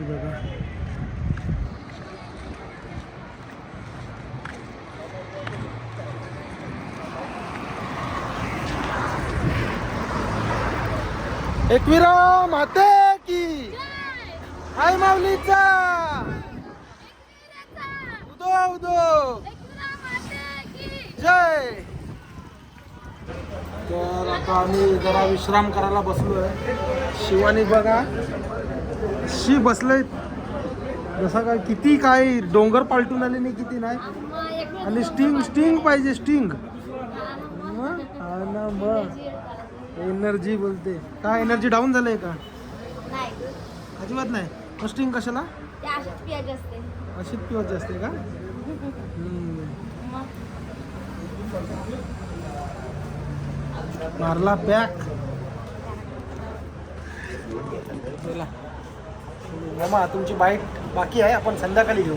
बघा एकविरा माते की आई माऊलीचा उदो उदो जय. तर आता आम्ही जरा विश्राम करायला बसलोय. शिवानी बघा शी बसलंय जसा काय किती काय डोंगर पालटून आले नाही किती नाही. आणि स्टिंग स्टिंग पाहिजे स्टिंग. एनर्जी बोलते. काय एनर्जी डाऊन झालंय का? अजिबात नाही. मग स्टिंग कशाला? अशीच पिवायची असते का? मारला पॅक. मामा तुमची बाईट बाकी आहे. आपण संध्याकाळी घेऊ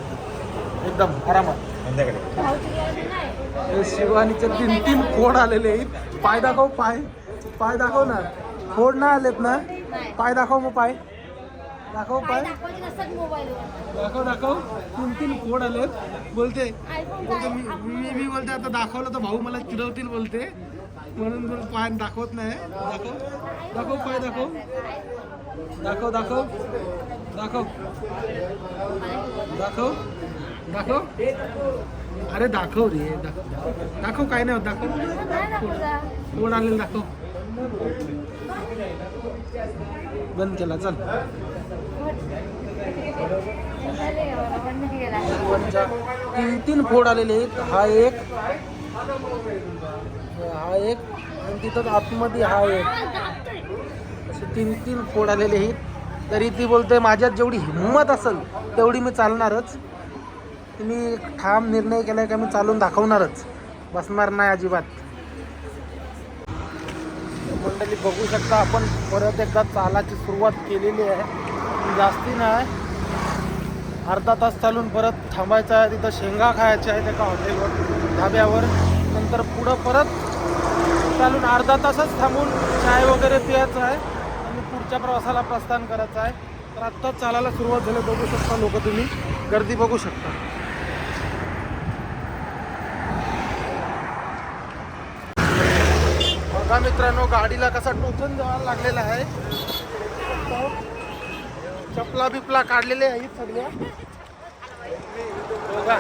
एकदम आरामात. संध्याकाळी शिवानीचे 3 फोड आलेले आहेत. पाय दाखव. पाय दाखव ना. फोड नाही आलेत ना. पाय दाखव. मग पाय दाखव. पाय दाखव. 3 फोड आलेत. बोलते मी बोलते आता दाखवलं तर भाऊ मला चिडवतील बोलते. म्हणून बोल पाय दाखवत नाही. दाखव पाय दाखव. अरे दाखव रे. दाखव काय नाही होत. दाखव फोड आलेलं दाखव. बंद केला चल. 3 फोड आलेले आहेत. हा एक आणि तिथं आतमध्ये हा एक. असे 3 फोड आलेले आहेत. तरी ती बोलते माझ्यात जेवढी हिंमत असेल तेवढी मी चालणारच. मी ठाम निर्णय केलाय का मी चालून दाखवणारच. बसणार नाही अजिबात. मंडळी बघू शकता आपण परत एकदा चालाची सुरुवात केलेली आहे. जास्ती नाही. अर्धा तास चालून परत थांबायचं आहे. तिथं शेंगा खायच्या आहेत एका हॉटेलवर ढाब्यावर. नंतर पुढं परत चालून अर्धा तासच थांबून चाय वगैरे प्यायचं आहे आणि पुढच्या प्रवासाला प्रस्थान करायचं आहे. तर आत्ताच चालायला सुरुवात झाली. बघू शकता लोक तुम्ही गर्दी बघू शकता. बघा मित्रांनो गाडीला कसा टोचन द्यावा लागलेला आहे. चपला बिपला काढलेले आहेत सगळ्या. बघा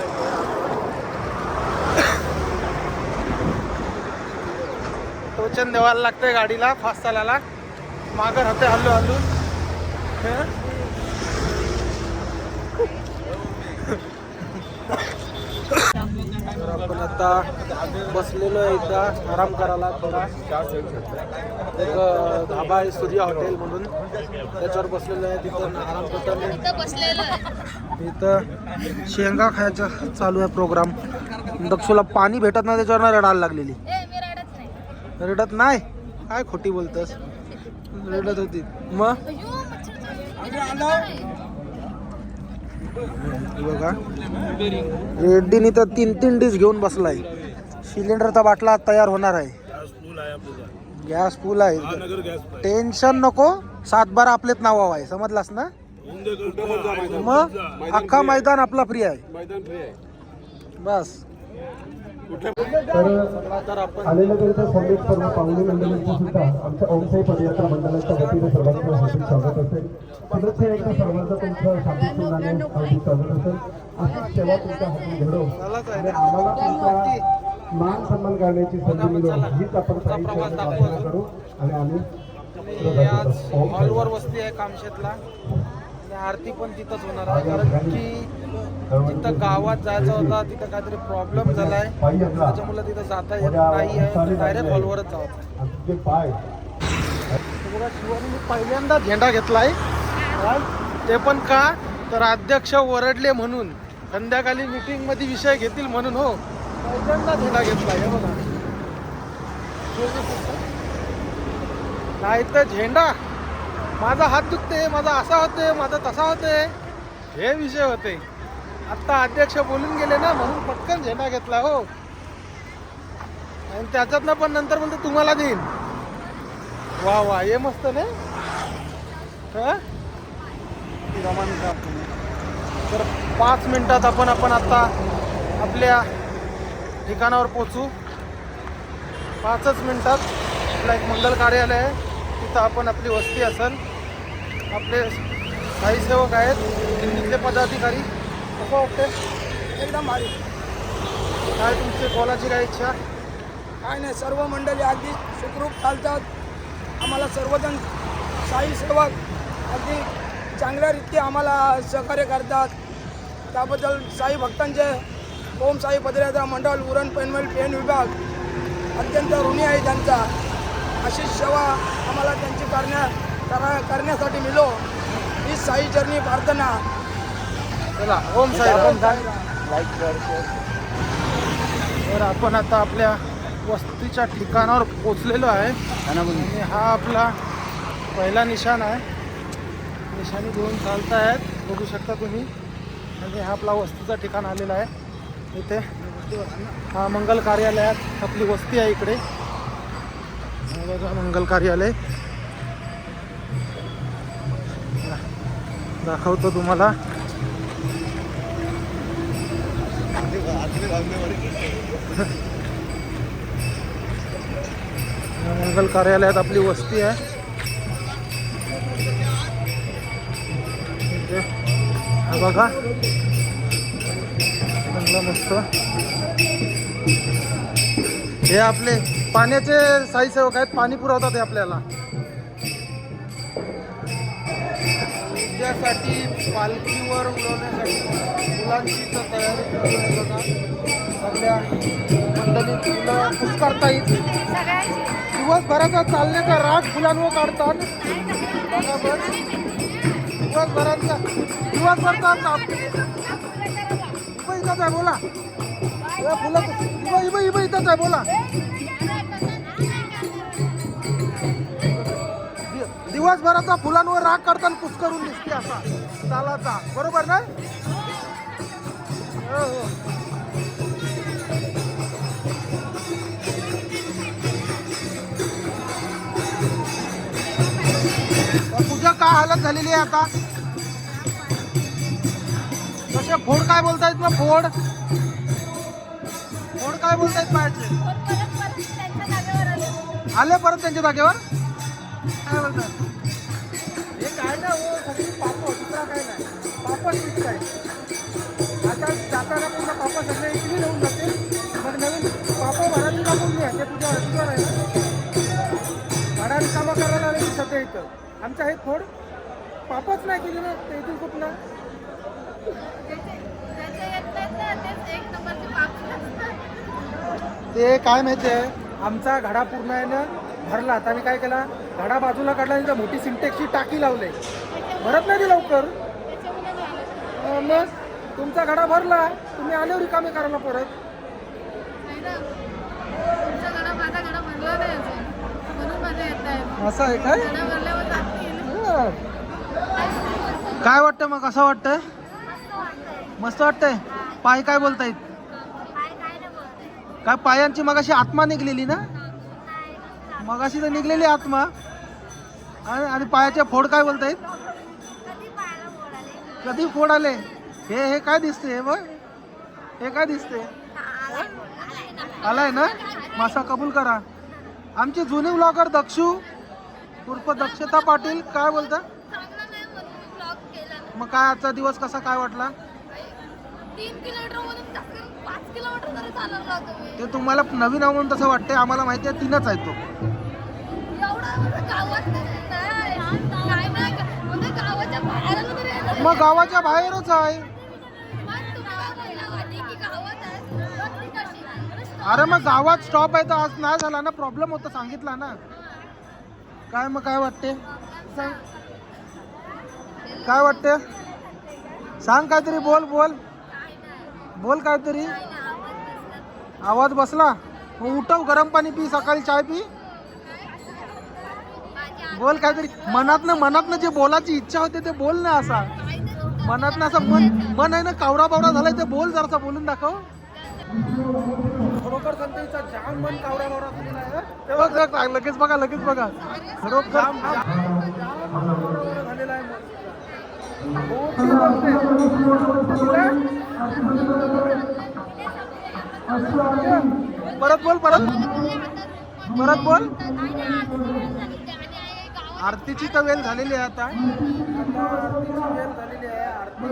टोचन द्यावायला लागतंय गाडीला फास्ट चालायला. मागं राहते हल्लू हल्लू. आपण आता बसलेलो आहे इथं आराम करायला. थोडा एक धाबा आहे सूर्या हॉटेल म्हणून त्याच्यावर बसलेलो आहे. तिथं आराम करताना इथं शेंगा खायचा चालू आहे प्रोग्राम. दक्षूला पाणी भेटत नाही त्याच्यावर रडायला लागलेली. रडत नाही काय खोटी बोलतस. रडत होती मग. बघा रेड्डीने तर 3 डिश घेऊन बसलाय. सिलेंडरचा बाटला तयार होणार आहे. गॅस फुल आहे. टेन्शन नको. 7-12 आपलेच नाव आहे. समजलास ना. मग अख्खा मैदान आपला फ्री आहे. बस. तर आलेल्या त्यांच्या संदेश सर्व पाहुणे मंडळींची सुद्धा आमच्या ओमसाई पदयात्रा मंडळाच्या वतीने सर्वांचं हार्दिक स्वागत असेल. पुन्हा एकदा सर्वांचं तुमचं शाब्दिक सुनाने हार्दिक स्वागत असेल. अशीच सेवा तुमच्या हातून घडो आणि आम्हाला तुमचा मान सन्मान करण्याची संधी मिळो हीच आपण प्रार्थना करू. आणि आम्ही हॉलवर वस्ती आहे कामशेतला. आरती पण तिथंच होणार आहे. कारण की जिथं गावात जायचं होता तिथं काहीतरी प्रॉब्लेम झालाय. त्याच्यामुळे तिथं जाता येत नाही आहे. डायरेक्ट हॉलवरच जायचं. बघा शिवानी पहिल्यांदा झेंडा घेतलाय. ते पण का तर अध्यक्ष ओरडले म्हणून. संध्याकाळी मीटिंग मध्ये विषय घेतील म्हणून. हो पहिल्यांदा झेंडा घेतलाय. हे बघा नाही तर झेंडा माझा हात दुखते, माझा असा होते, माझा तसा होते, हे विषय होते. आता अध्यक्ष बोलून गेले ना म्हणून पटकन झेंडा घेतला. हो आणि त्याच्यातनं पण नंतर बोलते तुम्हाला देईन. वा वा हे मस्त नाही. रमांचा. तर 5 मिनिटात आपण आता आपल्या ठिकाणावर पोचू. 5च मिनिटात आपला एक मंगल कार्यालय आहे, तिथं आपण आपली वस्ती असेल. आपले काही सेवक आहेत, दिल्लीतले पदाधिकारी. कसं वाटतं? एकदम भारी. काय तुमची बोलायची काय इच्छा? काय नाही, सर्व मंडळी अगदी सुखरूप चालतात. आम्हाला सर्वजण साई सेवक अगदी चांगल्यारीत्या आम्हाला सहकार्य करतात. त्याबद्दल साई भक्तांचे ओम साई पदयात्रा मंडळ उरण पेनवेल पेन विभाग अत्यंत ऋणी आहे त्यांचा. अशी सेवा आम्हाला त्यांची करण्यासाठी मिळो ही साई चरणी प्रार्थना. चला ओम साई तर आपण आता आपल्या वस्तीच्या ठिकाणावर पोचलेलो आहे आणि हा आपला पहिला निशाण आहे. निशाणी घेऊन चालतायत, बघू शकता तुम्ही. आणि हा आपला वस्तीचा ठिकाण आलेला आहे. इथे हा मंगल कार्यालयात आपली वस्ती आहे. इकडे बघा मंगल कार्यालय दाखवतो तुम्हाला. मंगल कार्यालयात आपली वस्ती आहे. हा बघा चांगला मस्त. हे आपले पाण्याचे साई सेवक आहेत, पाणी पुरवतात हे आपल्याला. त्यासाठी पालखीवर उडवण्यासाठी फुलांची तर तयारी केली बघा. आपल्या मंडळीत फुलं पुष्कळता येईल. दिवसभराचा चालण्याचा राग फुलांवर काढतात. दिवसभरचा इथंच आहे बोला. फुलं इथंच आहे बोला. दिवसभराचा फुलांवर राग काढताना पुष्करून दिसते असा चालाचा. बरोबर ना? हो हो. पूजा काय हालत झालेली आहे आता? कसे फोड काय बोलतायत ना? फोड काय बोलतायत पायाचे? आले परत त्यांच्या जागेवर? काय बोलतात? हे काय ना हो, फक्त पापड, दुसरा काय नाही. पापड फिक्स आहे. आता जाताना पूर्ण पापड सगळे इकडे येऊन जाते. मग नवीन पापड भरायची का बोलली आहे? ते तुझ्यावर आहे ना. भाडा रिकामा करायला आले की सध्या इथं आमच्या हे फोड पापच नाही केली ना, ते इथून कुठनं. ते काय माहिती आहे, आमचा घडा पूर्ण आहे ना भरला. आता मी काय केला, घडा बाजूला काढला आणि मोठी सिंटेक्सची टाकी लावली. भरत नाही ती लवकर. मग तुमचा घडा भरला, तुम्ही आले रिकामे करायला परत. असं आहे काय? काय वाटतं मग? कसं वाटतंय? मस्त वाटतंय. पाय काय बोलतायत? काय पायांची मगाशी आत्मा निघलेली ना? मगाशी तर निघलेली आत्मा. आणि पायाचे फोड काय बोलतायत? कधी फोड आले? हे काय दिसते? हे बघ, हे काय दिसते? आलाय ना? मासा कबूल करा. आमचे जुने ब्लॉगर दक्षू उर्फ दक्षता पाटील काय बोलता? मग काय आजचा दिवस कसा काय वाटला? 3 किलोमीटर मधून 5 किलोमीटर तरी चालवला तुम्ही. ते तुम्हाला नवीन आहे म्हणून तसं वाटतंय, आम्हाला माहिती आहे 3च आहे तो. एवढा गावात नाही, काय नाही म्हणजे गावाच्या बाहेर तरी. मग गावाच्या बाहेरच आहे. मग तुम्हाला बोलला वाटली की गावात आहे. मग ती कशी? अरे मग गावात स्टॉप आहे तर आज नाही झाला ना, प्रॉब्लेम होता सांगितला ना. काय मग काय वाटते? सांग काय वाटते? सांग काहीतरी. बोल काहीतरी. आवाज बसला? मग उठव, गरम पाणी पी, सकाळी चाय पी. बोल काहीतरी. मनातनं जे बोलायची इच्छा होते ते बोल ना. असा मनातनं असं मन आहे ना कावरा बावरा झालाय ते बोल, जरासा बोलून दाखव. खरोखर संतेचा जाम मन कावरा बावरा झालेला आहे. लगेच बघा खरोखर झालेला आहे. परत बोल परत बोल. आरतीची तर वेळ झालेली आहे आता आरतीची वेळ झालेली आहे. आरती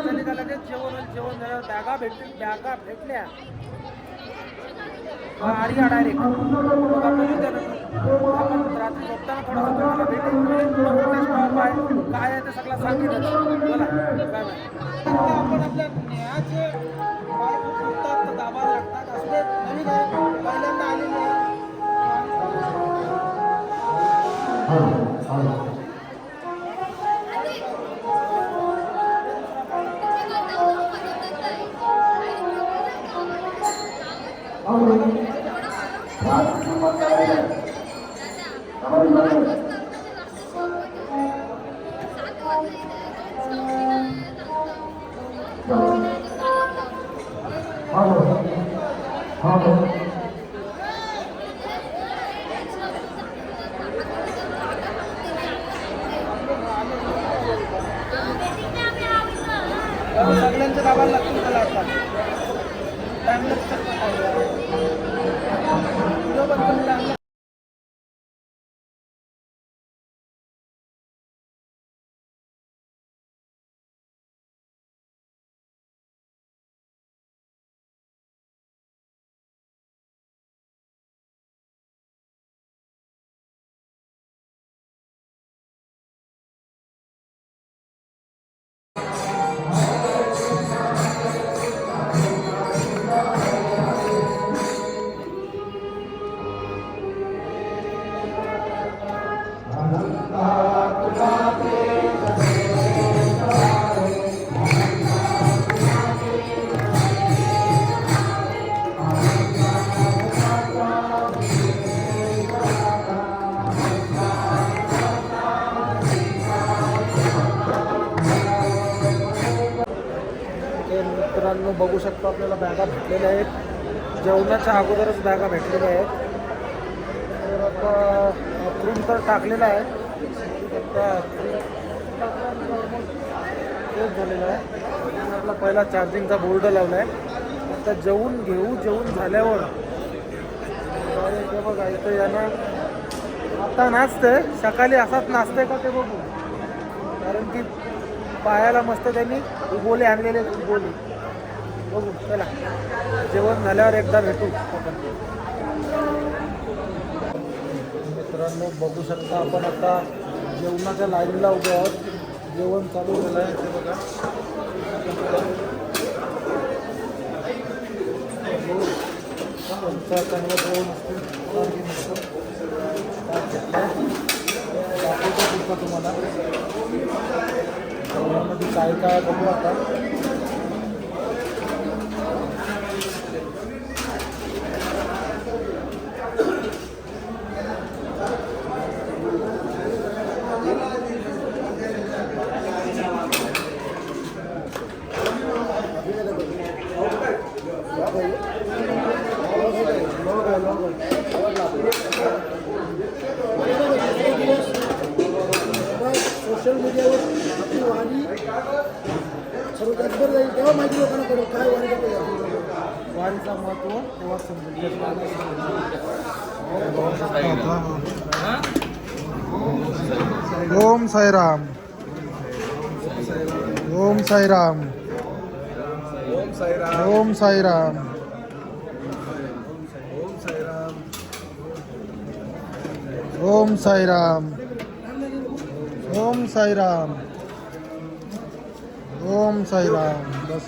झाली का लगेच जेवण झालं. बॅगा भेटल्या आडीया डायरेक्ट. आपण रात्री झोपताना थोडंसं तुम्हाला भेटेल काय आहे ते सगळं सांगितलं. बोला काय आपण आपल्या न्यायाचे पाय फुटतात दाबायला लागतात. असं ते नवीन आहे, पहिल्यांदा आलेले आहे. सगळ्यांचे दाबायला लागतील मला आता टाइम. मित्रांनो बघू शकतो आपल्याला बॅगा भेटलेल्या आहेत. जेवणाच्या अगोदरच बॅगा भेटलेल्या आहेत. तर आता बाथरूम तर टाकलेला आहे. तेच झालेलं आहे. आपला पहिला चार्जिंगचा बोर्ड लावला आहे. आता जेवून झाल्यावर बघा इथं यानं आता नाचतंय. सकाळी असाच नाचतंय का ते बघू. कारण की पायाला मस्त त्यांनी उगोले आणलेले उगोले बघू. चला जेवण झाल्यावर एकदा भेटू आपण. मित्रांनो बघू शकता आपण आता जेवणाच्या लाईनला उभे आहोत. जेवण चालू झालं आहे ते बघा. चांगलं जेवण दाखवतो तुम्हाला जेवणामध्ये काय काय बघू आता. सोशल मीडियावर आपली वाणी सर्व जगभर जाईल तेव्हा माहिती लोकांना पडेल काय वाणीचा महत्त्व तेव्हा समजेल. ओम साईराम. ओम साईराम. ओम साईराम. ओम साईराम. ओम साईराम. ओम साईराम. ओम साईराम. बस.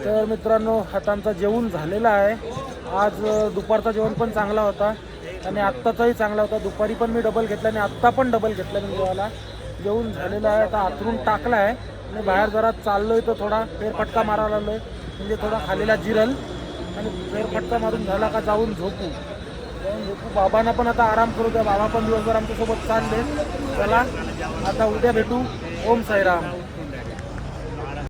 तर मित्रांनो आता आमचं जेवण झालेलं आहे. आज दुपारचा जेवण पण चांगला होता आणि आत्ताचाही चांगला होता. दुपारी पण मी डबल घेतला आणि आत्ता पण डबल घेतला मी जेवायला. जेवण झालेलं आहे. आता आतरून टाकला आहे आणि बाहेर जरा चाललोय तर थोडा फेरफटका मारायला लागलोय. म्हणजे थोडा खालेला जिरल आणि फेरफटका मारून झाला का जाऊन झोपू. बाबांना पण आता आराम करू द्या. बाबा पण दिवसभर आमच्यासोबत चालले. चला आता उद्या भेटू. ओम साईराम.